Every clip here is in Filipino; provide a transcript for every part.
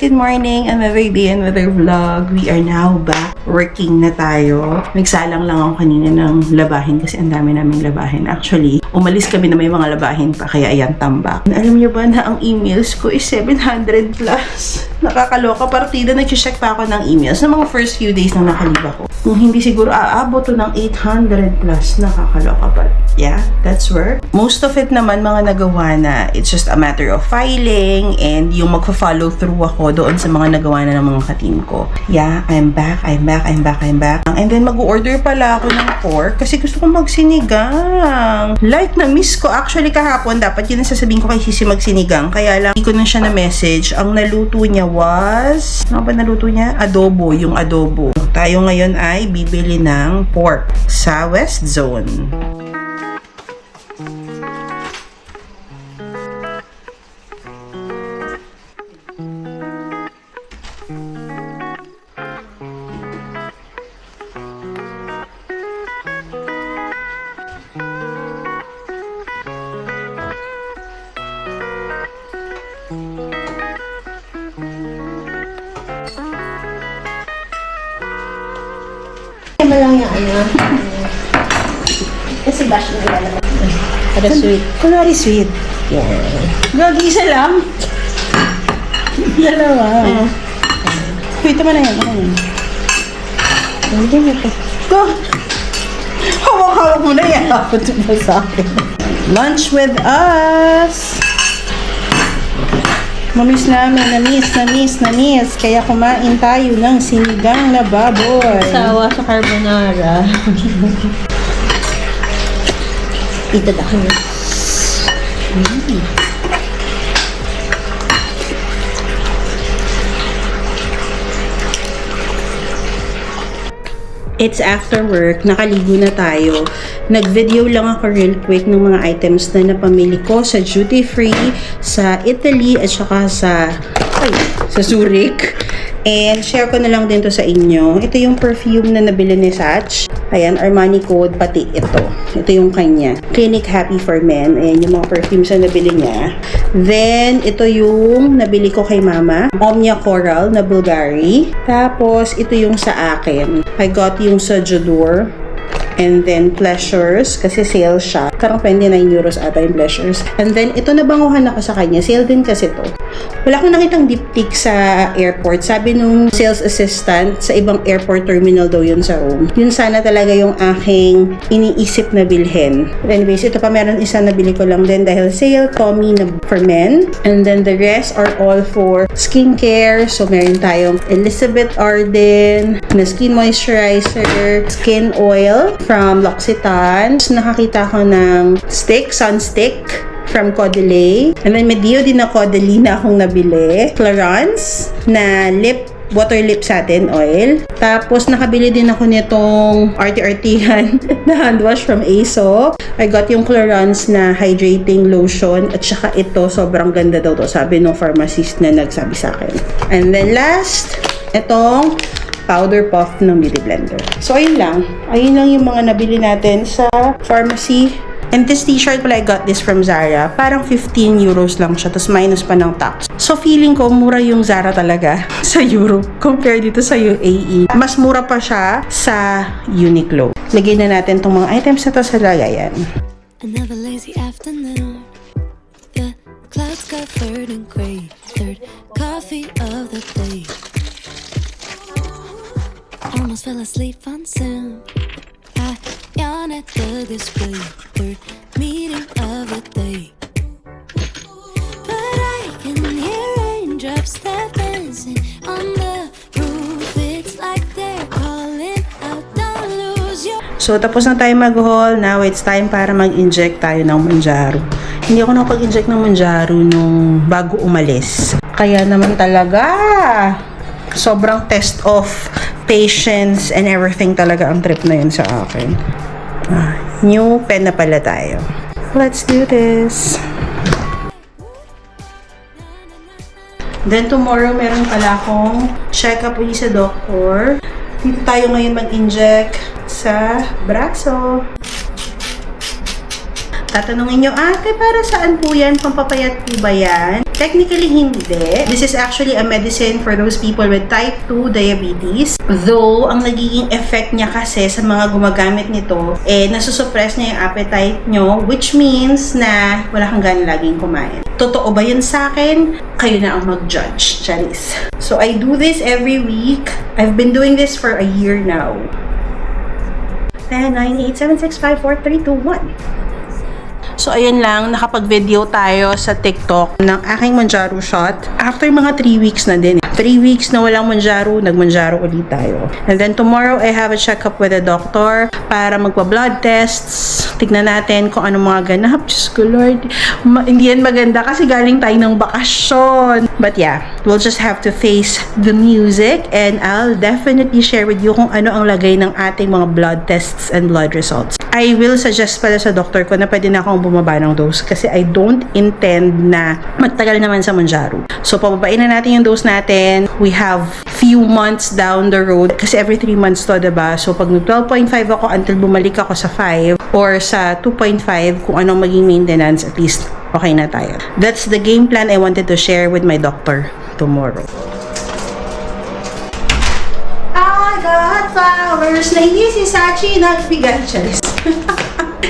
good morning, another day, another vlog. We are now back working na tayo. Nagsalang lang ako kanina ng labahin kasi ang dami naming labahin. Actually, umalis kami na may mga labahin pa kaya ayan, tambak. Alam niyo ba na ang emails ko is 700 plus? Nakakaloka, partida nag-check pa ako ng emails ng mga first few days na nakaliba ko. Kung hindi siguro aabot to ng 800 plus, nakakaloka pa. Yeah, that's work. Most of it naman mga nagawa na. It's just a matter of filing and yung magfa-follow through ako doon sa mga nagawa na ng mga ka-team ko. Yeah, I'm back. And then mag-order pala ako ng pork kasi gusto ko magsinigang. Like na miss ko actually kahapon, dapat yun ang sasabihin ko kay Sisi magsinigang. Kaya lang, hindi ko na siya na message. Ang naluto niya was, ano ba naluto niya? Adobo, yung adobo. Tayo ngayon ay bibili ng pork sa West Zone. Ano lang yung ano? Kasi bash na ilalabas. Para sweet. Kunwari sweet. Yeah. Gagi, isa lang. Dalawa. Wait, tama na yan. Hindi mo ito. Go! Hawak-hawak mo na yan. Ito ba sa akin? Lunch with us! Mamiss namin, na-miss. Kaya kumain tayo ng sinigang na baboy. Sawa sa carbonara. Ito na kami. It's after work, nakaligo na tayo. Nag-video lang ako real quick ng mga items na napamili ko sa duty free, sa Italy, at saka sa Zurich. And share ko na lang din to sa inyo. Ito yung perfume na nabili ni Satch. Ayan, Armani code, pati ito. Ito yung kanya. Clinic Happy for Men. Ayan yung mga perfumes na nabili niya. Then, ito yung nabili ko kay Mama. Omnia Coral na Bulgari. Tapos, ito yung sa akin. I got yung sa Jodor. And then, Pleasures, kasi sale siya. Karang 29 euros ata yung Pleasures. And then, ito nabanguhan ako sa kanya. Sale din kasi to. Wala akong nakitang diptyque sa airport. Sabi nung sales assistant, sa ibang airport terminal daw yun sa Rome. Yun sana talaga yung aking iniisip na bilhin. But anyways, ito pa meron isa na bili ko lang din dahil sale. Tommy na for men. And then, the rest are all for skincare. So, meron tayong Elizabeth Arden na skin moisturizer, skin oil from L'Occitane. Nakakita ko ng sunstick from Caudalie. And then, Medio din na Caudalie na akong nabili. Clarins na water lip satin oil. Tapos, nakabili din ako nitong arty-artyhan na hand wash from Aesop. I got yung Clarins na hydrating lotion. At saka ito, sobrang ganda daw to. Sabi nung pharmacist na nagsabi sa akin. And then, last, itong powder puff ng Beauty Blender. So, ayun lang. Ayun lang yung mga nabili natin sa pharmacy. And this t-shirt pala, I got this from Zara. Parang 15 euros lang siya. Tapos minus pa ng tax. So, feeling ko, mura yung Zara talaga sa Europe compared dito sa UAE. Mas mura pa siya sa Uniqlo. Lagyan na natin tong mga items na to sa lagayan. Another lazy afternoon. The clouds got third and gray. Third coffee of the day. Almost fell asleep on Zoom. I yawn at the display. Third meeting of the day. But I can hear raindrops that dancing on the roof. It's like they're calling out, don't lose your... So, tapos na tayo mag-haul. Now, it's time para mag-inject tayo ng Mounjaro. Hindi ako nakapag-inject ng Mounjaro nung bago umalis. Kaya naman talaga, sobrang test of patience and everything talaga ang trip na yun sa akin. New pen na pala tayo. Let's do this. Then tomorrow, meron pala akong check-up ulit sa doktor. Dito tayo ngayon mag-inject sa braso. Tatanungin nyo, ate, para saan po yan? Pampapayat po ba yan? Technically, hindi. This is actually a medicine for those people with type 2 diabetes. Though, ang nagiging effect niya kasi sa mga gumagamit nito, nasusuppress niya yung appetite nyo, which means na wala kang gana laging kumain. Totoo ba yun sa akin? Kayo na ang mag-judge, Charis. So, I do this every week. I've been doing this for a year now. 1098765432 So, ayun lang, nakapag-video tayo sa TikTok ng aking Mounjaro shot. After mga 3 weeks na din. 3 weeks na walang Mounjaro, nag-Mounjaro ulit tayo. And then tomorrow, I have a checkup with a doctor para magpa-blood tests. Tignan natin kung ano mga ganap. Diyos ko, Lord. Hindi yan maganda kasi galing tayo ng bakasyon. But yeah, we'll just have to face the music and I'll definitely share with you kung ano ang lagay ng ating mga blood tests and blood results. I will suggest pala sa doctor ko na pwede na akong bumaba ng dose kasi I don't intend na magtagal naman sa Mounjaro. So, pababain na natin yung dose natin. We have few months down the road kasi every 3 months to, diba? So, pag nag-12.5 ako until bumalik ako sa 5 or sa 2.5 kung anong maging maintenance, at least okay na tayo. That's the game plan I wanted to share with my doctor tomorrow. I got flowers na hindi si Sachi nagbigay. Charis.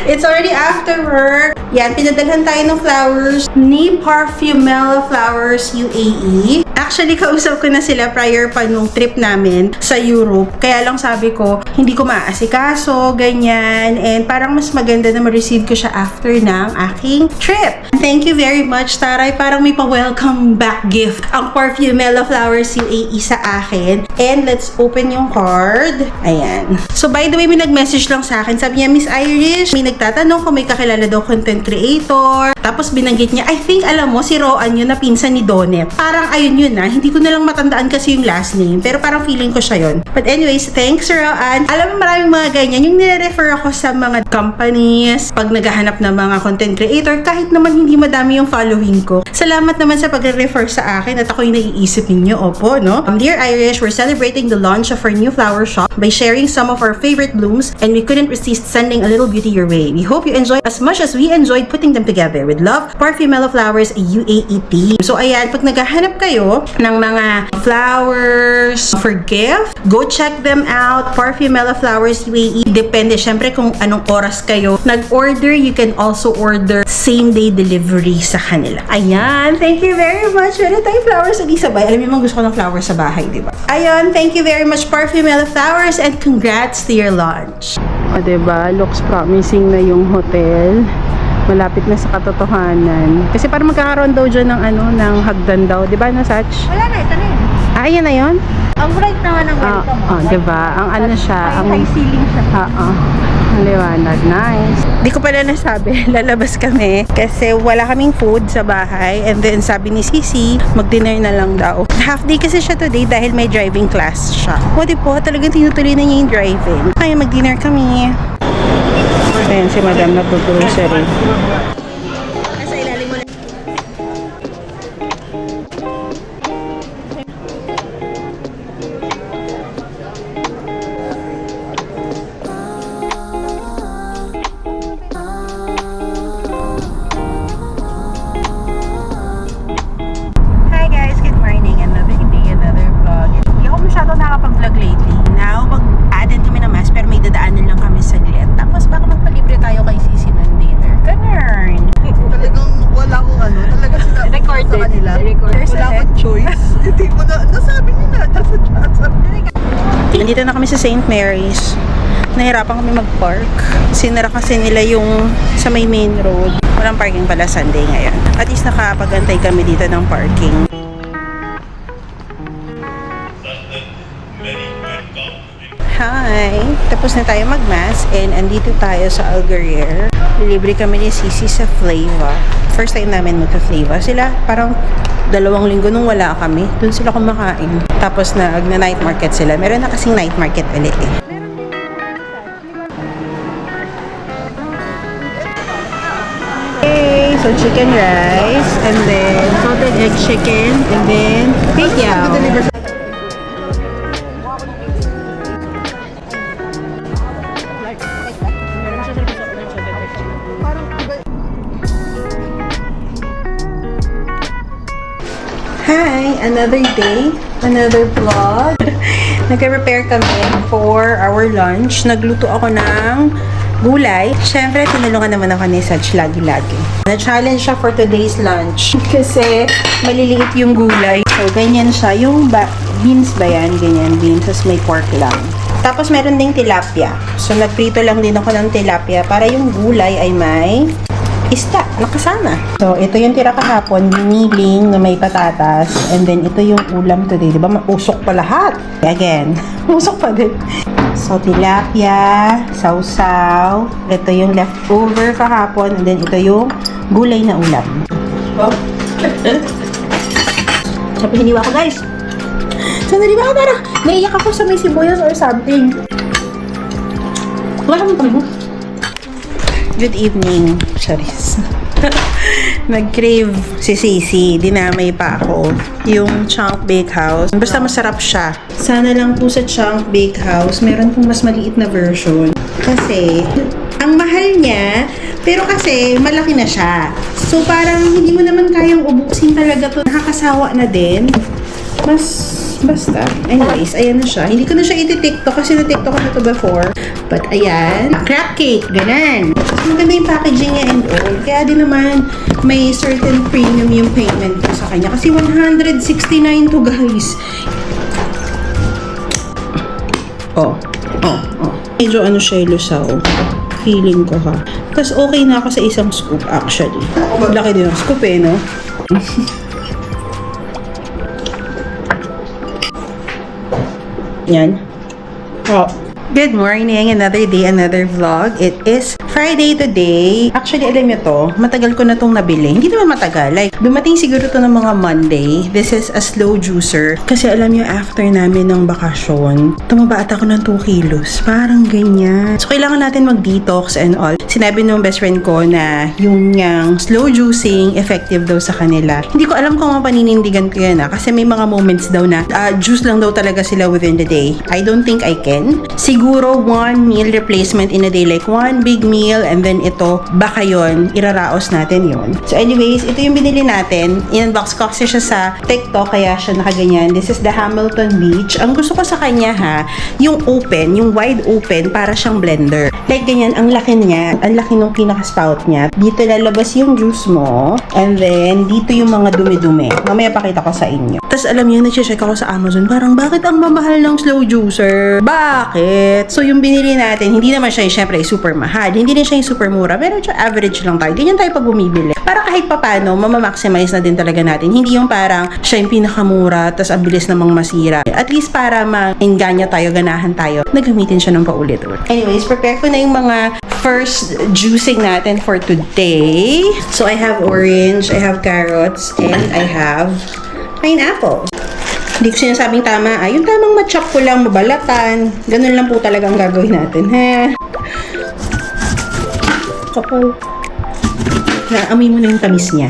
It's already after work. Yan, pinadalhan tayo ng flowers ni Parfumella Flowers UAE. Actually, kausap ko na sila prior pa nung trip namin sa Europe. Kaya lang sabi ko, hindi ko maasikaso, ganyan. And parang mas maganda na ma-receive ko siya after ng aking trip. Thank you very much, Taray. Parang may pa-welcome back gift ang Parfumella Flowers UAE sa akin. And let's open yung card. Ayan. So, by the way, may nag-message lang sa akin. Sabi niya, Miss Irish, may nagtatanong kung may kakilala daw content creator. Tapos binanggit niya, I think alam mo, si Roan yun na pinsan ni Donet. Parang ayun yun na. Hindi ko na lang matandaan kasi yung last name. Pero parang feeling ko siya yun. But anyways, thanks Roan. Alam mo, maraming mga ganyan. Yung nire-refer ako sa mga companies pag naghahanap ng mga content creator kahit naman hindi madami yung following ko. Salamat naman sa pagre-refer sa akin at ako yung naiisip ninyo. Opo, no? Dear Irish, we're celebrating the launch of our new flower shop by sharing some of our favorite blooms and we couldn't resist sending a little beauty your way. We hope you enjoy as much as we enjoyed putting them together. With love, Parfumella Flowers UAE team. So ayan, pag naghahanap kayo ng mga flowers for gift, go check them out. Parfumella Flowers UAE. Depende syempre kung anong oras kayo nag-order. You can also order same-day delivery sa kanila. Ayan, thank you very much. Meron tayong flowers sa Isabay. Alam mo, gusto ko ng flowers sa bahay, di ba? Ayan, thank you very much Parfumella Flowers and congrats to your launch. O, diba? Looks promising na yung hotel. Malapit na sa katotohanan. Kasi parang magkakaroon daw dyan ng ng hagdan daw. Diba, Nasach? Wala na, ito na yun. Ah, ayan na yun? Ang bright naman ng welcome. Diba? Ang ano siya. Ang high ceiling siya. Ang liwanag. Nice. Di ko pala nasabi. Lalabas kami. Kasi wala kaming food sa bahay. And then sabi ni Sisi, mag-dinner na lang daw. Half day kasi siya today dahil may driving class siya. O, di po, talagang tinutuloy na niya yung driving. Kaya mag-dinner kami. Ayan si Madam nag-grocery. Nasa ilalim mo na. Hi guys, good morning. Another day, another vlog. Hindi ako masyado nakapag-vlog lately. Now, mag-add kami ng mask pero may dadaanan lang kami saglit. Tapos baka magpalibre tayo kay Sisi ng dinner. Ganun. Talagang wala akong talagang sinabi ko sa kanila. Wala akong choice. Hindi mo na, nasabi nila, nasa chat. Nandito na kami sa St. Mary's. Nahirapan kami mag-park. Sinara kasi nila yung sa may main road. Walang parking pala Sunday ngayon. At least nakapag-antay kami dito ng parking. Hi! Tapos na tayo mag-mass and andito tayo sa Algarier. Libre kami ni Sisi sa Flava. First time namin magka-Flava. Sila parang 2 linggo nung wala kami. Doon sila kumakain. Tapos nag-night market sila. Meron na kasing night market ulit eh. Okay, so chicken rice and then salted egg chicken and then pigyao. Another day, another vlog. Nag-prepare kami for our lunch. Nagluto ako ng gulay. Siyempre, tinulungan naman ako ni Saj lagi-lagi. Na-challenge siya for today's lunch. Kasi maliliit yung gulay. So, ganyan siya. Yung beans ba yan? Ganyan, beans. Tapos may pork lang. Tapos meron ding tilapia. So, nagprito lang din ako ng tilapia para yung gulay ay may isda, nakasama. So, ito yung tira kahapon, biniling na may patatas. And then, ito yung ulam today. Diba? Usok pa lahat. Again, usok pa din. So, tilapia, sausaw. Ito yung leftover kahapon. And then, ito yung gulay na ulam. Oh. Siyempre, hiniwa ko, guys. So, naliwa ko parang naiyak ako sa may sibuyas or something. Wala kang tayo. Good evening, Charis. Nag-crave si Sisi. Dinamay pa ako. Yung Chunk Bakehouse. Basta masarap siya. Sana lang po sa Chunk Bakehouse, meron pong mas maliit na version. Kasi, ang mahal niya, pero kasi malaki na siya. So, parang hindi mo naman kayang ubusin talaga to. Nakakasawa na din. Basta. Anyways, ayan na siya. Hindi ko na siya iti-tiktok kasi na-tiktok ko na to before. But ayan. Crab cake. Ganan. So, maganda yung packaging niya and all. Kaya din naman may certain premium yung payment ko sa kanya. Kasi 169 to, guys. Oh. Medyo ano siya, lusaw. Feeling ko ha. Tapos okay na ako sa isang scoop actually. Laki din yung scoop no? Yan. Oh. Good morning, another day, another vlog. It is Friday today. Actually, alam niyo to, matagal ko na tong nabili. Hindi naman matagal. Like, dumating siguro to ng mga Monday. This is a slow juicer. Kasi alam niyo, after namin ng bakasyon, tumaba ata ako ng 2 kilos. Parang ganyan. So, kailangan natin mag-detox and all. Sinabi ng best friend ko na yung slow juicing, effective daw sa kanila. Hindi ko alam kung mapaninindigan ko yan kasi may mga moments daw na juice lang daw talaga sila within the day. I don't think I can. Siguro 1 meal replacement in a day, like 1 big meal and then ito, baka yun, iraraos natin yun. So anyways, ito yung binili natin. In-unbox ko kasi siya sa TikTok, kaya siya nakaganyan. This is the Hamilton Beach. Ang gusto ko sa kanya yung open, yung wide open, para siyang blender. Like ganyan, ang laki niya, ang laki ng pinaka-spout niya. Dito lalabas yung juice mo, and then dito yung mga dumi-dumi. Mamaya pakita ko sa inyo. Tapos alam niyo, nag-check ako sa Amazon, parang bakit ang mamahal ng slow juicer? Bakit? So yung binili natin, hindi naman siya syempre super mahal. Hindi din siya yung super mura, pero average lang tayo. Ganyan tayo pag bumibili. Para kahit papano, mamamaximize na din talaga natin. Hindi yung parang siya yung pinakamura, tapos ang bilis namang masira. At least para ma-enganya tayo, ganahan tayo, nagamitin siya ng paulit-ulit. Anyways, prepare ko na yung mga first juicing natin for today. So I have orange, I have carrots, and I have pineapple. Hindi ko sinasabing tama. Yung tamang matchop ko lang, mabalatan. Ganun lang po talaga ang gagawin natin. Kapal. Naamoy mo na yung tamis niya.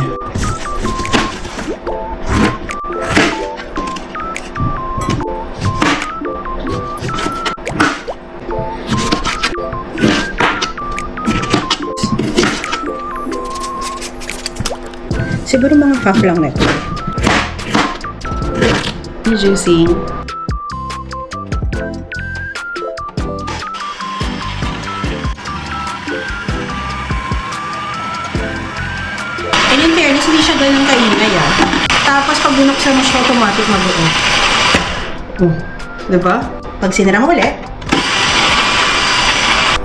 Siguro mga half lang na ito. Juicing. And in fairness, hindi siya ganun kaingay Tapos pag binuksan mo siya, automatic mag-off. Diba? Pag sinira mo ulit.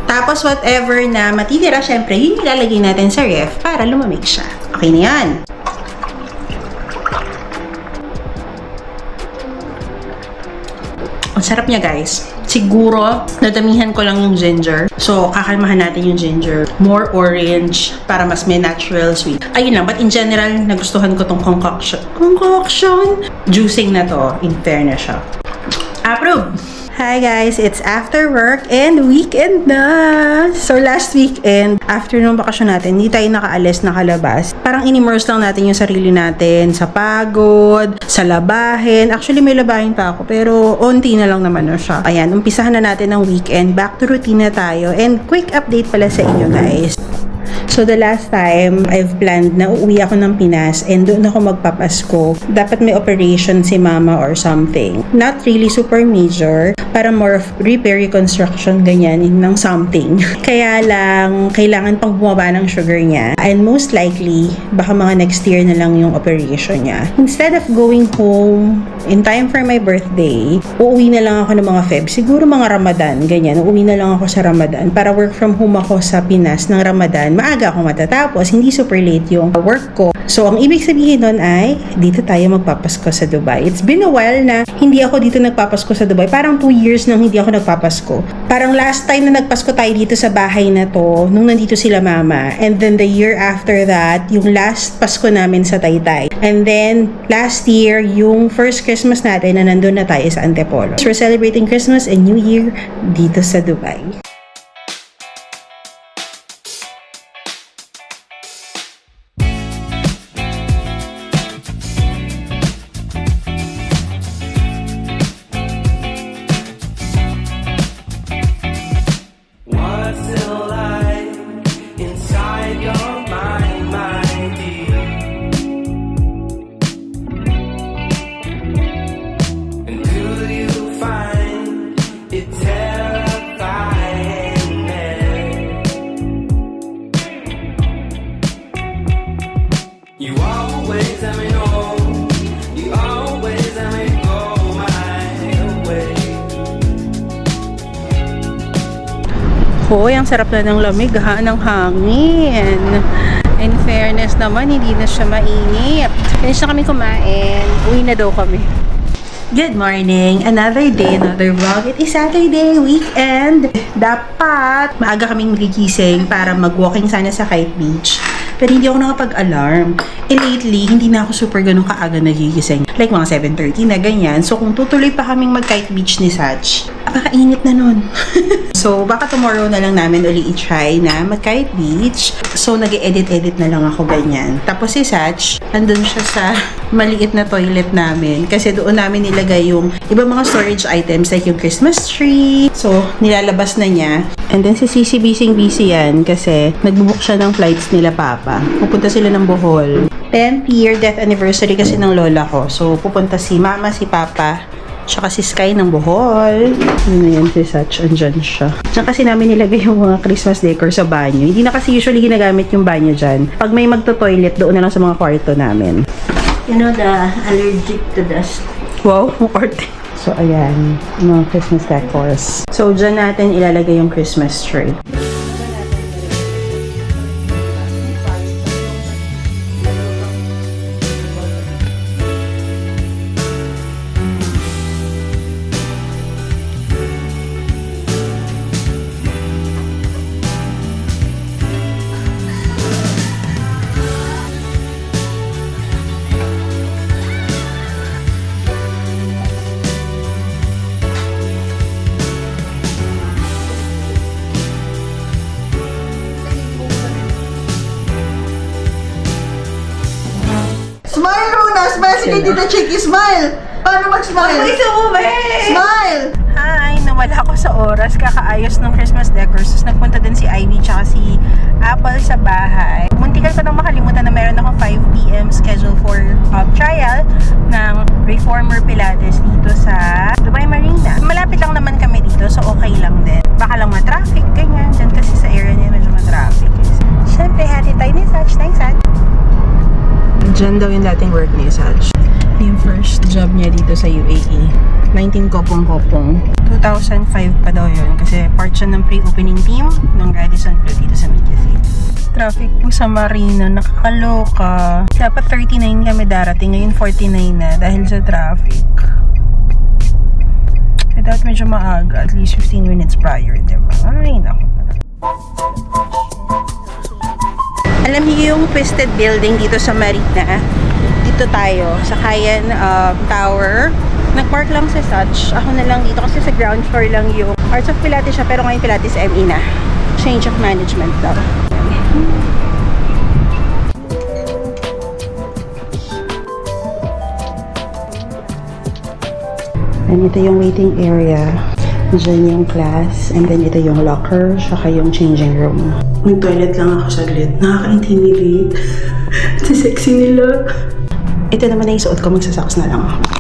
Tapos whatever na matitira, syempre, yun yung ilalagay natin sa ref para lumamig siya. Okay na yan. Ang sarap niya, guys. Siguro, nadamihan ko lang yung ginger. So, kakalmahan natin yung ginger. More orange para mas may natural sweet. Ayun lang. But in general, nagustuhan ko tong concoction. Juicing na to. In fairness siya. Approve! Hi guys, it's after work and weekend na! So last weekend, after nung bakasyon natin, hindi tayo nakaalis, nakalabas. Parang inimmerse lang natin yung sarili natin sa pagod, sa labahin. Actually, may labahin pa ako, pero onti na lang naman na siya. Ayan, umpisahan na natin ng weekend. Back to routine na tayo. And quick update pala sa inyo guys. So So the last time, I've planned na uuwi ako ng Pinas and doon ako magpapasko. Dapat may operation si mama or something. Not really super major, para more of repair, reconstruction, ganyan, ng something. Kaya lang, kailangan pang bumaba ng sugar niya. And most likely, baka mga next year na lang yung operation niya. Instead of going home in time for my birthday, uuwi na lang ako ng mga Feb. Siguro mga Ramadan, ganyan. Uuwi na lang ako sa Ramadan para work from home ako sa Pinas ng Ramadan. Maaga ako matatapos, hindi super late yung work ko. So, ang ibig sabihin nun ay, dito tayo magpapasko sa Dubai. It's been a while na hindi ako dito nagpapasko sa Dubai. Parang 2 years nang hindi ako nagpapasko. Parang last time na nagpasko tayo dito sa bahay na to, nung nandito sila mama. And then the year after that, yung last Pasko namin sa Taytay. And then, last year, yung first Christmas natin na nandun na tayo sa Antipolo. So, we're celebrating Christmas and New Year dito sa Dubai. What's still alive inside your mind, my dear? And do you find it terrifying there? You always let me know, you always let me go my way. Hoy, ang sarap na ng lamig ha, ng hangin. In fairness naman, hindi na siya mainit. Finish na kami kumain. Uwi na daw kami. Good morning! Another day, another vlog. It is Saturday, weekend. Dapat maaga kaming magigising para mag-walking sana sa Kite Beach. Pero hindi ako nakapag-alarm. Lately, hindi na ako super ganun kaaga nagigising. Like mga 7:30 na ganyan. So kung tutuloy pa kaming mag-Kite Beach ni Sach, napakainit na nun. So baka tomorrow na lang namin uli i-try na mag-Kite Beach. So nag-edit-edit na lang ako ganyan. Tapos si Sach, andun siya sa maliit na toilet namin. Kasi doon namin nilagay yung iba mga storage items like yung Christmas tree. So nilalabas na niya. And then si Sisi busy yan kasi nagbubook siya ng flights nila Papa. Pupunta sila ng Bohol. 10th year death anniversary kasi ng lola ko. So pupunta si Mama, si Papa, tsaka si Sky ng Bohol. Ano na yan si Sach? Andyan siya. Diyan kasi namin nilagay yung mga Christmas decor sa banyo. Hindi na kasi usually ginagamit yung banyo dyan. Pag may magto-toilet, doon na lang sa mga kwarto namin. You know, the allergic to dust. Wow, kwarto. So, ayan. Mga Christmas decors. So, dyan natin ilalagay yung Christmas tree. Smile muna! Smile! Sige, Tita Chicky, smile! Paano mag-smile? Smile! Hi! Nawala ako sa oras. Kakaayos ng Christmas decors. Tapos nagpunta din si Ivy tsaka si Apple sa bahay. Muntikan ko nang makalimutan na meron akong 5 p.m. schedule for trial ng Reformer Pilates dito sa Dubai Marina. Malapit lang naman kami dito, so okay lang din. Baka lang ma-traffic, ganyan. Diyan kasi sa area niya medyo ma-traffic. Siyempre, hati tayo ni Sach. Thanks, Sach. Diyan daw yung dating work ni Sach. Yung first job niya dito sa UAE. 19 kopong-kopong. 2005 pa daw yun kasi part siya ng pre-opening team ng Radisson Blu dito sa Media City. Traffic po sa Marina, nakakaloka. Dapat 39 kami darating, ngayon 49 na dahil sa traffic. I thought medyo maaga, at least 15 minutes prior, diba? Ay, naku. Alam niyo yung Twisted Building dito sa Marina? Dito tayo, sa Cayenne Tower. Nag-park lang si Sach. Ako na lang dito kasi sa ground floor lang yung Arts of Pilates siya, pero ngayon Pilates ME na. Change of management daw. And ito yung waiting area. Diyan yung class. And then ito yung locker, saka yung changing room. Nag-toilet lang ako saglit. Nakaka-intimidate. Sa sexy nila. Ito naman na yung suot ko. Magsasocks na lang ako.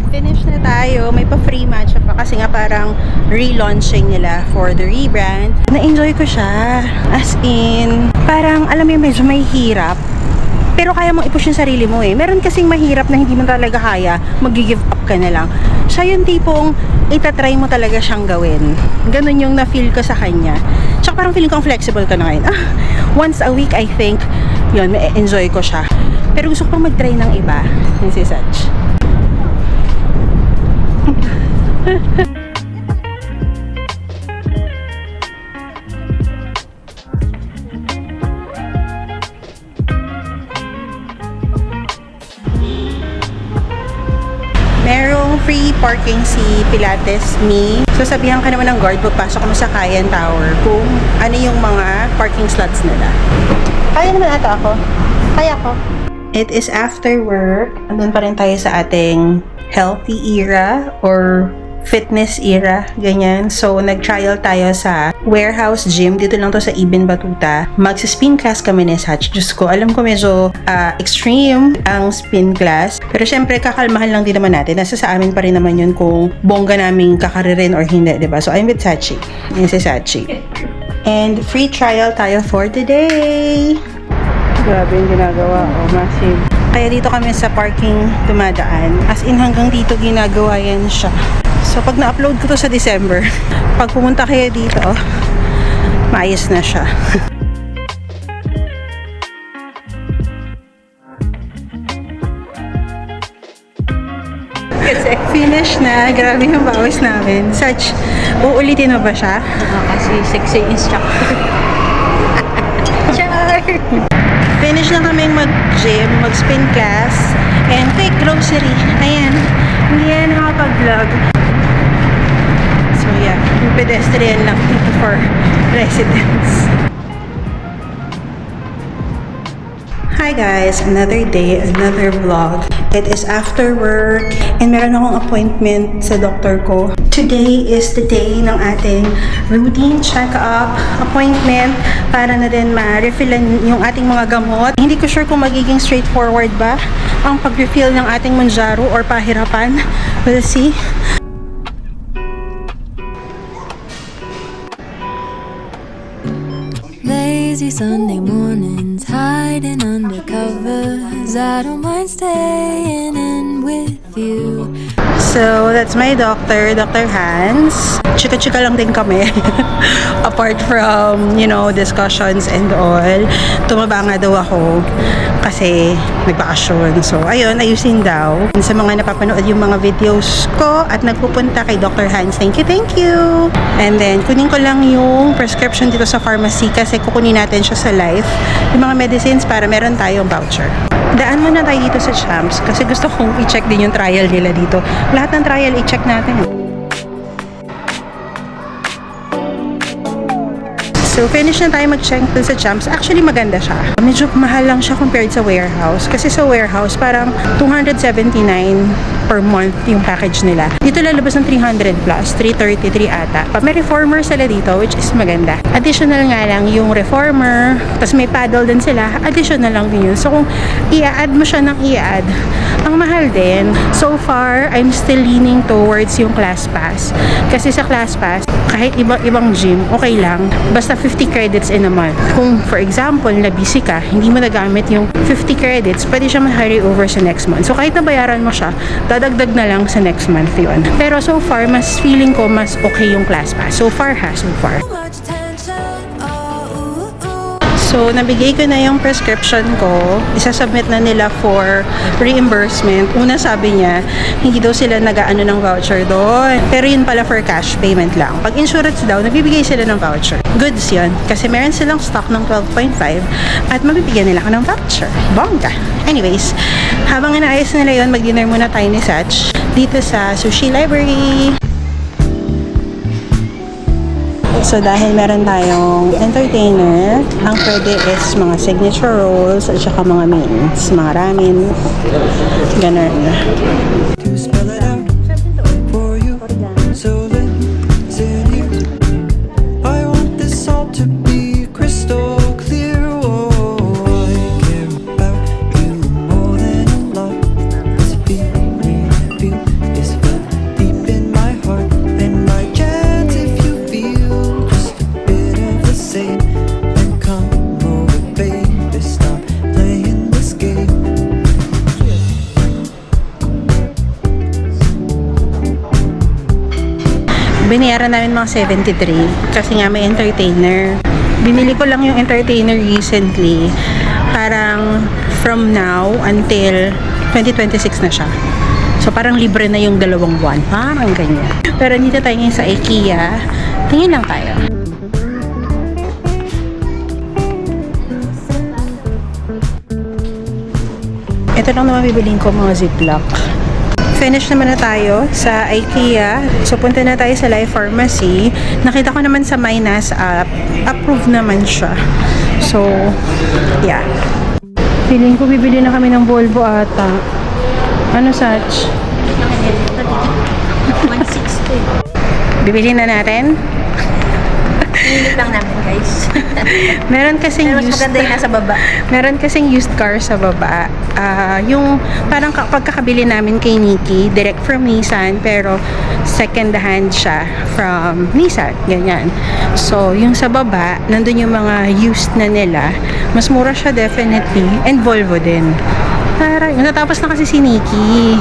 Finish na tayo. May pa-free matcha pa kasi nga parang relaunching nila for the rebrand. Na-enjoy ko siya. As in, parang alam mo yung medyo may hirap. Pero kaya mong i-push yung sarili mo eh. Meron kasing mahirap na hindi mo talaga kaya, mag-give up ka na lang. Siya yung tipong itatry mo talaga siyang gawin. Ganun yung na-feel ko sa kanya. Tsaka parang feeling ko flexible ka na ngayon. Once a week, I think, yun, ma-enjoy ko siya. Pero gusto ko pang mag-try ng iba. Yung si Sach. Merong free parking si Pilates Me. So sabihan ka naman ng guard, pagpasok mo sa Kayan Tower kung ano yung mga parking slots nila. Kaya naman ata ako. Kaya ko. It is after work. Andun pa rin tayo sa ating healthy era or fitness era, ganyan. So, nag-trial tayo sa warehouse gym. Dito lang to sa Ibn Batuta. Magsa-spin class kami ni Sach. Diyos ko, alam ko medyo extreme ang spin class. Pero syempre, kakalmahan lang din naman natin. Nasa sa amin pa rin naman yun kung bongga naming kakaririn or hindi, diba? So, I'm with Sachi. Yan si Sachi. And free trial tayo for today. Grabe yung ginagawa. Oh, massive. Kaya dito kami sa parking dumadaan. As in, hanggang dito ginagawa yan siya. So, pag na-upload ko to sa December, pag pumunta kayo dito, maayos na siya. Finish na. Grabe yung bawis namin. Sach, uulitin mo ba siya? Kasi sexy instructor. Char! Finish na kaming mag-gym, mag-spin class, and quick grocery. Ayan. Hindi yan nakapag-vlog. So yeah, yung pedestrian lang dito for residents. Hi guys, another day, another vlog. It is after work and meron akong appointment sa doktor ko. Today is the day ng ating routine check-up appointment para na din ma-refillan yung ating mga gamot. Hindi ko sure kung magiging straightforward ba ang pag-refill ng ating Mounjaro or pahirapan. We'll see. Lazy Sunday mornings, hiding under covers. I don't mind staying in with you. So, that's my doctor, Dr. Hans. Chika-chika lang din kami. Apart from, you know, discussions and all. Tumaba nga daw ako kasi nagbakasyon. So, ayun, ayusin daw. Sa mga napapanood yung mga videos ko at nagpupunta kay Dr. Hans, thank you. And then, kunin ko lang yung prescription dito sa pharmacy kasi kukunin natin siya sa Life. Yung mga medicines para meron tayong voucher. Daan muna tayo dito sa Champs kasi gusto kong i-check din yung trial nila dito. Lahat ng trial i-check natin. So, finish na tayo mag-check dun sa Champs. Actually, maganda siya. Medyo mahal lang siya compared sa warehouse. Kasi sa warehouse, parang 279 per month yung package nila. Dito lalabas ng 300 plus, 333 ata. May reformer sila dito, which is maganda. Additional nga lang yung reformer, tapos may paddle din sila, additional lang din yun. So, kung i-add mo siya ng i-add, ang mahal din. So far, I'm still leaning towards yung ClassPass. Kasi sa ClassPass, kahit ibang gym, okay lang. Basta 50 credits in a month. Kung, for example, na busy ka, hindi mo nagamit yung 50 credits, pwede siya ma-carry over sa next month. So, kahit nabayaran mo siya, dadagdag na lang sa next month yun. Pero so far, mas feeling ko mas okay yung ClassPass. So far. Too much attention, oh, ooh, ooh. So, nabigay ko na yung prescription ko. Isasubmit na nila for reimbursement. Una sabi niya, hindi daw sila nag-aano ng voucher doon. Pero yun pala for cash payment lang. Pag insurance daw, nagbibigay sila ng voucher. Goods yun. Kasi meron silang stock ng 12.5 at mabibigyan nila ako ng voucher. Bongga! Anyways, habang inaayos nila yun, mag-dinner muna tayo ni Sach dito sa Sushi Library. So, dahil meron tayong entertainer, ang pwede is mga signature rolls at saka mga mains, mga ramen, ganun. To spell it out for you. So listen here. I want this all to be crystal clear. Oh, I care about you more than a lot. This feeling is felt deep in my heart, and my chance if you feel just a bit of the same. Then come over, baby, stop playing this game. Binayaran namin mga 73 kasi nga may entertainer. Binili ko lang yung entertainer recently. Parang from now until 2026 na siya. So parang libre na yung 2 buwan. Parang ganyan. Pero dito tayo ngayon sa IKEA. Tingin lang tayo. Ito lang naman bibiliin ko, mga ziplock. Finish naman na tayo sa IKEA. So, punta na tayo sa Life Pharmacy. Nakita ko naman sa Mynas app. Approved naman siya. So, yeah. Feeling ko bibili na kami ng Volvo ata. Ano, Sach? 160. Bibili na natin? Pinili lang namin, guys. Meron kasing Pero mas used... maganda yung nasa baba. Meron kasing used car sa baba. Yung parang pagkakabili namin kay Nikki, direct from Nissan, pero second hand siya from Nissan. Ganyan. So, yung sa baba, nandun yung mga used na nila. Mas mura siya definitely. And Volvo din. Parang, natapos na kasi si Nikki.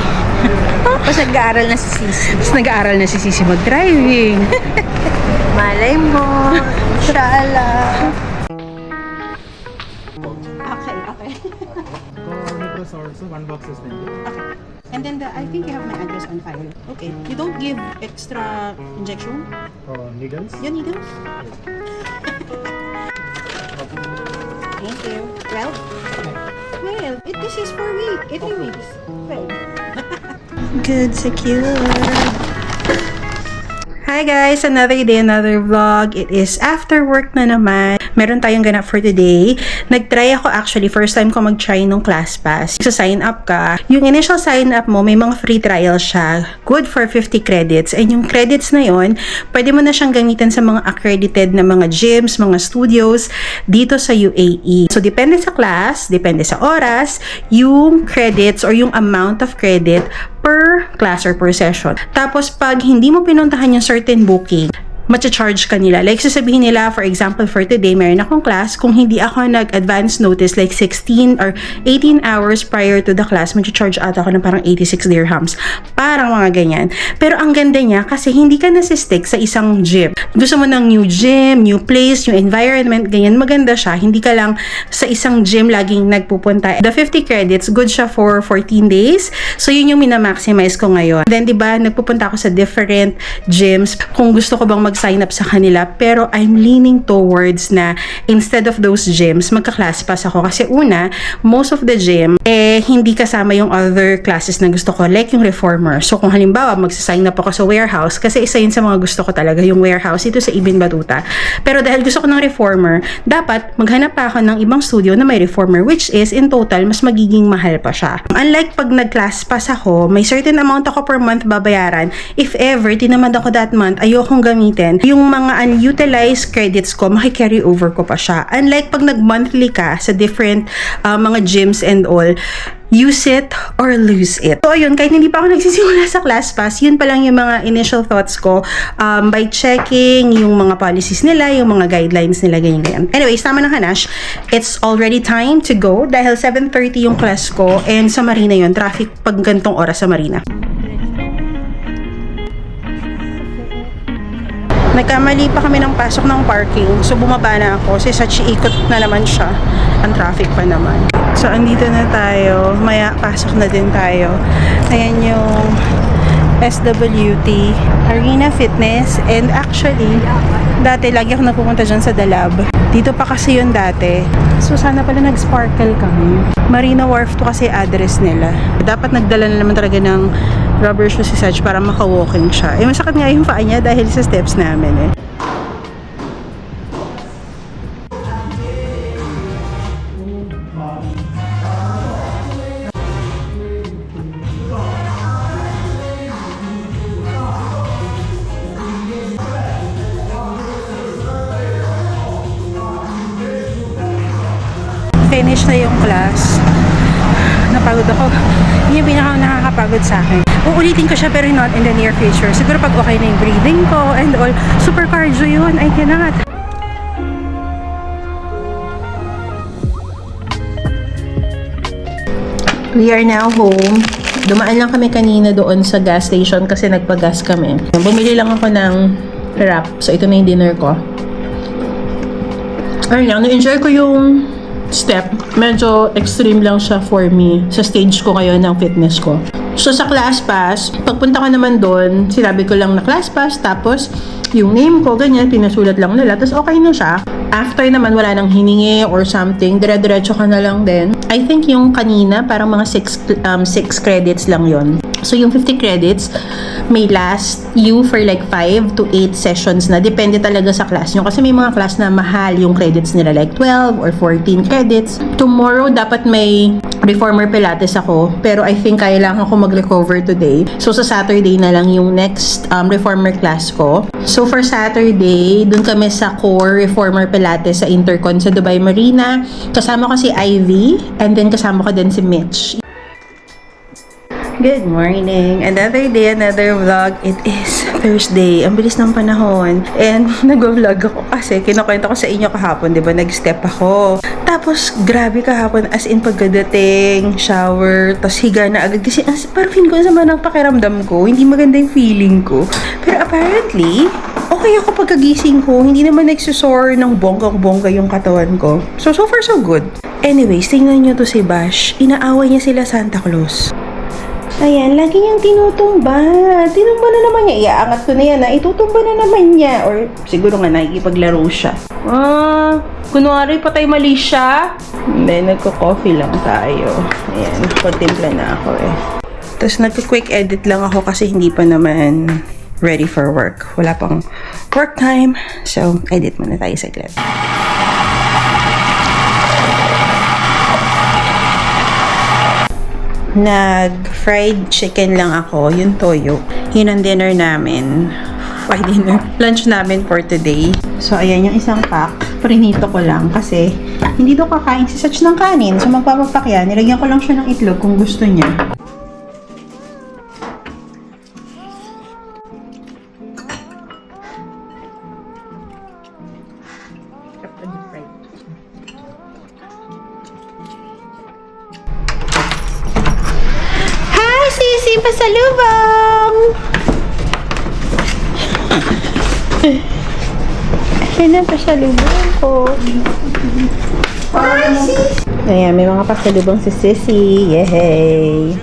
Tapos nag-aaral na si Sisi. Tapos nag-aaral na si Sisi mag-driving. Malay mo. Inshallah. Okay. Cornflakes also, 1 box is pending. And then I think you have my address on file. Okay. You don't give extra injection? Needles. You need those? Thank you. 12? 12. This is for week. 8 weeks. 12. Good, secure. Hi guys! Another day, another vlog. It is after work na naman. Meron tayong ganap for today. Nag-try ako actually. First time ko mag-try nung ClassPass. So, sign up ka. Yung initial sign up mo, may mga free trial siya. Good for 50 credits. And yung credits na yon, pwede mo na siyang gamitin sa mga accredited na mga gyms, mga studios dito sa UAE. So, depende sa class, depende sa oras, yung credits or yung amount of credit per class or per session. Tapos, pag hindi mo pinuntahan yung certain booking, matcha-charge ka nila. Like, sasabihin nila, for example, for today, meron akong class. Kung hindi ako nag-advance notice, like 16 or 18 hours prior to the class, matcha-charge ata ako ng parang 86 dirhams. Parang mga ganyan. Pero ang ganda niya, kasi hindi ka nasistick sa isang gym. Gusto mo ng new gym, new place, new environment, ganyan. Maganda siya. Hindi ka lang sa isang gym laging nagpupunta. The 50 credits, good siya for 14 days. So, yun yung minamaximize ko ngayon. Then, diba, nagpupunta ako sa different gyms. Kung gusto ko bang mag-sign up sa kanila, pero I'm leaning towards na instead of those gyms, magka-class pass ako. Kasi una, most of the gym, hindi kasama yung other classes na gusto ko, like yung reformer. So, kung halimbawa, magsa-sign up ako sa warehouse, kasi isa yun sa mga gusto ko talaga, yung warehouse ito sa Ibn Battuta. Pero dahil gusto ko ng reformer, dapat maghanap pa ako ng ibang studio na may reformer, which is, in total, mas magiging mahal pa siya. Unlike pag nag-class pass ako, may certain amount ako per month babayaran. If ever, tinamad ako that month, ayokong gamitin, yung mga unutilized credits ko, maki-carry over ko pa siya. Unlike pag nag-monthly ka sa different mga gyms and all, use it or lose it. So, ayun, kahit hindi pa ako nagsisimula sa ClassPass, yun pa lang yung mga initial thoughts ko by checking yung mga policies nila, yung mga guidelines nila, ganyan. Anyways, tama na Hanash. It's already time to go dahil 7:30 yung class ko and sa Marina yun, traffic pag gantong oras sa Marina. Nagkamali pa kami ng pasok ng parking. So, bumaba na ako. Si Sachi ikot na naman siya. Ang traffic pa naman. So, andito na tayo. Maya, pasok na din tayo. Ayan yung SWT, Arena Fitness. And actually, dati lagi ako napupunta dyan sa Dalab. Dito pa kasi yun dati. So, sana pala nag-sparkle kami. Marina Wharf to kasi address nila. Dapat nagdala na naman talaga ng rubber shoes si Saj para maka-walking siya. Eh, masakit nga yung paa niya dahil sa steps namin eh. Finish na yung class. Napagod ako. Yun yung pinaka nakakapagod sa akin. Uulitin ko siya pero not in the near future. Siguro pag okay na yung breathing ko and all. Super cardio yun. I cannot. We are now home. Dumaan lang kami kanina doon sa gas station kasi nagpa-gas kami. Bumili lang ako ng wrap. So ito na yung dinner ko. Ayun lang, na-enjoy ko yung step. Medyo extreme lang siya for me sa stage ko ngayon ng fitness ko. So sa class pass, pagpunta ko naman doon, sinabi ko lang na class pass, tapos yung name ko, ganyan, pinasulat lang nila, tapos okay na siya. After naman, wala nang hiningi or something, dire-diretso ka na lang din. I think yung kanina, parang mga 6 credits lang yon. So yung 50 credits, may last you for like 5 to 8 sessions na. Depende talaga sa class nyo. Kasi may mga class na mahal yung credits nila, like 12 or 14 credits. Tomorrow, dapat may reformer pilates ako. Pero I think kailangan ko mag-recover today. So sa Saturday na lang yung next reformer class ko. So for Saturday, dun kami sa core reformer pilates sa Intercon sa Dubai Marina. Kasama ko si Ivy and then kasama ko din si Mitch. Good morning! Another day, another vlog. It is Thursday. Ang bilis ng panahon. And nag-vlog ako kasi kinukwento ko sa inyo kahapon, di ba? Nag-step ako. Tapos, grabe kahapon. As in, pagkadating, shower, tapos higa na agad. Kasi parang feeling ko sama ng pakiramdam ko. Hindi maganda yung feeling ko. Pero apparently, okay ako pagkagising ko. Hindi naman nagsusore ng bonggang-bongga yung katawan ko. So far, so good. Anyways, tingnan nyo to si Bash. Inaaway niya sila Santa Claus. Ayan, lagi niyang tinutumba. Tinumba na naman niya. Iaangat ko na yan. Itutumba na naman niya. Or siguro nga nakikipaglaro siya. Kunwari patay mali siya. Hindi, nagko-coffee lang tayo. Ayan, kontimpla na ako eh. Tapos nagko-quick edit lang ako kasi hindi pa naman ready for work. Wala pang work time. So, edit muna tayo saglit. Nag-fried chicken lang ako, yung toyo. Yun ang dinner namin. Lunch namin for today. So, ayan yung isang pack. Prinito ko lang kasi hindi to kakain si Sach ng kanin. So, magpapapak yan. Nilagyan ko lang siya ng itlog kung gusto niya. Sisi, pasalubong! Ayan na, pasalubong ko. Ayan, may mga pasalubong si Sisi. Yay!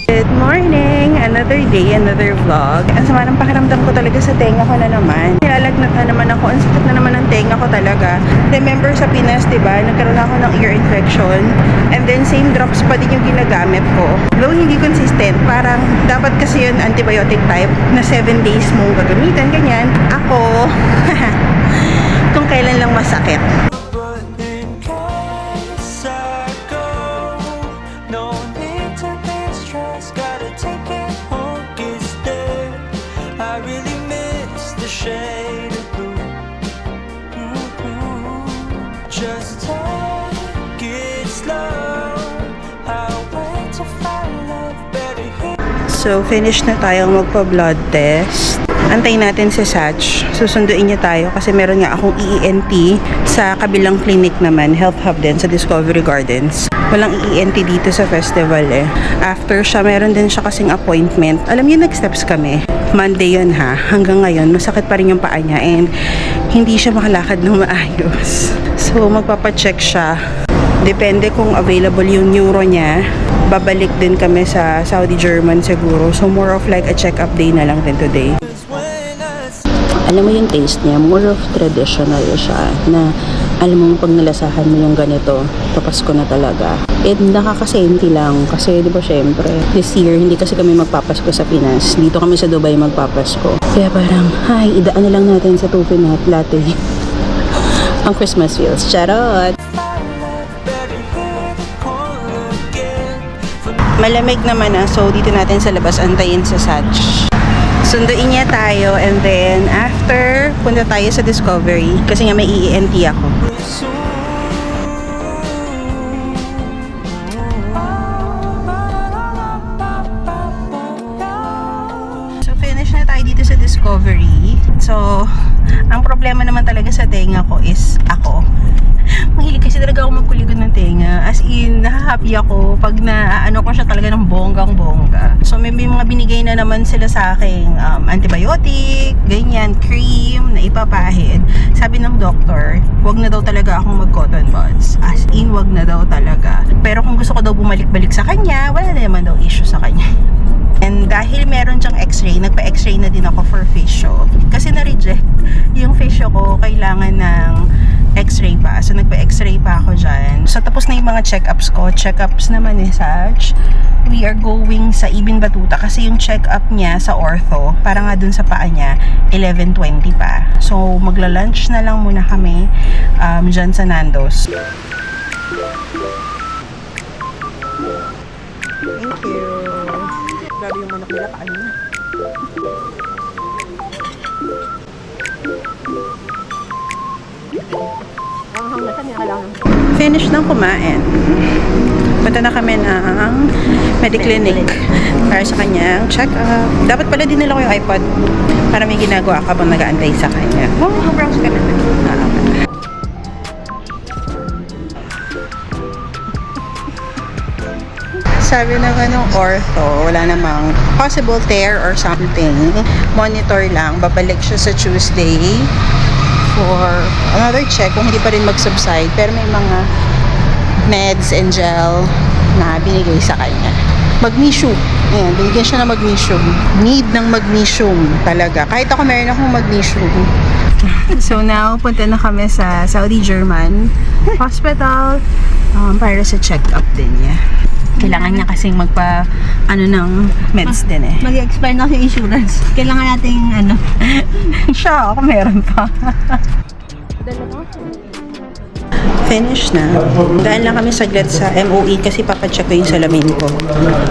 Good morning! Another day, another vlog. Ang sama ng pakiramdam ko talaga sa tenga ko na naman. Nilalagnat na naman ako. Ang sakit na naman ng tenga ko talaga. Remember sa Pinas, diba? Nagkaroon ako ng ear infection. And then, same drops pa din yung ginagamit ko. Though hindi consistent, parang dapat kasi yun antibiotic type na 7 days mong gagamitan, ganyan. Ako, kung kailan lang masakit. But in case I go, no need to be stressed. Gotta take it home, is there. I really miss the shade of blue. Just take it slow. I'll wait to find love better here. So, finish na tayong magpa-blood test. Antayin natin si Sach. Susunduin niya tayo kasi meron nga akong EENT sa kabilang clinic naman, Health Hub din sa Discovery Gardens. Walang ENT dito sa festival eh. After siya, meron din siya kasing appointment. Alam niyo, nag-steps kami. Monday yun ha. Hanggang ngayon, masakit pa rin yung paa niya and hindi siya makalakad ng maayos. So, magpapacheck siya. Depende kung available yung neuro niya. Babalik din kami sa Saudi German siguro. So, more of like a check-up day na lang din today. Alam mo yung taste niya, more of traditional siya na alam mo pag nalasahan mo yung ganito, papasko na talaga. And nakakasenti lang kasi di ba syempre, this year hindi kasi kami magpapasko sa Pinas. Dito kami sa Dubai magpapasko. Kaya parang, hi, idaan na lang natin sa Tupinat latte. Ang Christmas feels. Charot! Malamig naman na, so dito natin sa labas antayin sa Satch. Sunduin niya tayo and then after, punta tayo sa Discovery kasi nga may ENT ako. So finish na tayo dito sa Discovery. So, ang problema naman talaga sa tenga ko is ako. Mahilig kasi talaga ako magkulikod ng tenga. As in, nahahappy ako pag naano ko siya talaga ng bonggang-bongga. So, may mga binigay na naman sila sa akin, antibiotic, ganyan, cream, na ipapahid. Sabi ng doktor, wag na daw talaga akong mag-cotton buds. As in, wag na daw talaga. Pero kung gusto ko daw bumalik-balik sa kanya, wala na naman daw issue sa kanya. And dahil meron dyang x-ray, nagpa-x-ray na din ako for physio. Kasi na-reject yung physio ko, kailangan ng x-ray pa. So, nagpa-x-ray pa ako dyan. So, tapos na yung mga check-ups ko. Check-ups naman ni Saj. We are going sa Ibn Battuta kasi yung check-up niya sa ortho, para nga dun sa paa niya, 11:20 pa. So, magla-lunch na lang muna kami dyan sa Nando's. Thank you. Grabe yung manok nila, paano na? Finish ng kumain. Punta na kami ng Mediclinic para sa kanyang check-up. Dapat pala dinala ko yung iPod para may ginagawa ka bang nag-aantay sa kanya. Browse ka na. Sabi naman ng ortho, wala namang possible tear or something. Monitor lang. Babalik siya sa Tuesday for another check kung hindi pa rin mag-subside. Pero may mga meds and gel na binigay sa kanya. Magnesium. Ayan, binigyan siya ng magnesium. Need ng magnesium talaga. Kahit ako meron akong magnesium. So now, punta na kami sa Saudi German Hospital para sa check-up din niya. Kailangan niya kasing ng meds din eh. Mag-expire na yung insurance. Kailangan nating Siya, ako meron pa. Finish na. Daan lang kami saglit sa MOE kasi papacheck ko yung salamin ko.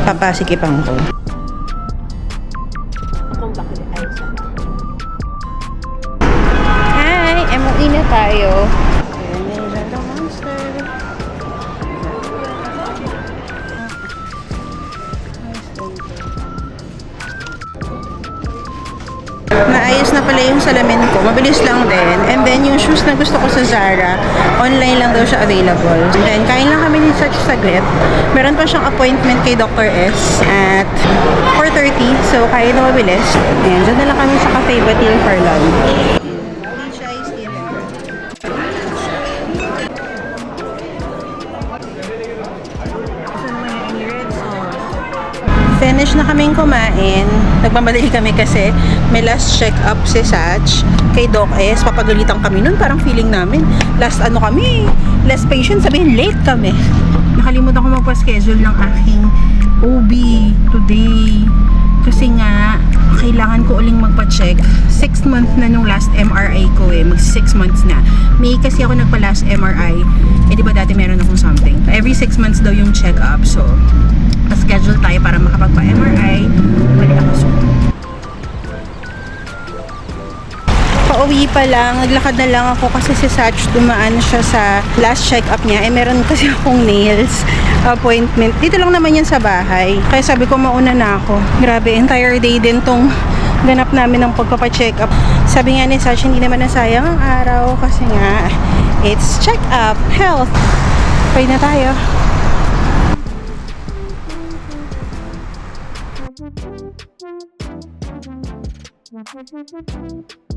Papasikipan ko. Hi! MOE na tayo. Naayos na pala yung salamin ko. Mabilis lang din. And then, yung shoes na gusto ko sa Zara, online lang daw siya available. And then, kain lang kami ni Sach saglit. Meron pa siyang appointment kay Dr. S at 4:30. So, kaya na mabilis. And dyan na lang kami sa Cafe Batil for lunch. Finish na kaming kumain. Nagmamadali kami kasi may last check-up si Sach kay Doc S. Papagalitan kami nun. Parang feeling namin, last patient, sabihin late kami. Nakalimutan ko magpa-schedule ng aking OB today. Kasi nga, kailangan ko uling magpa-check. 6th month na nung last MRI ko eh. Mag 6 months na. May kasi ako nagpa-last MRI. Eh diba dati meron akong something. Every 6 months daw yung check-up. So, pa-schedule tayo para makapagpa-MRI. Balik ako soon. Pauwi pa lang, naglakad na lang ako kasi si Sach dumaan siya sa last check-up niya. Eh meron kasi akong nails appointment. Dito lang naman yan sa bahay. Kaya sabi ko mauna na ako. Grabe, entire day din tong ganap namin ng pagpapa-check-up. Sabi nga ni Sach, hindi naman nasayang ang araw kasi nga it's check-up, health. Pwede na tayo. Thank you.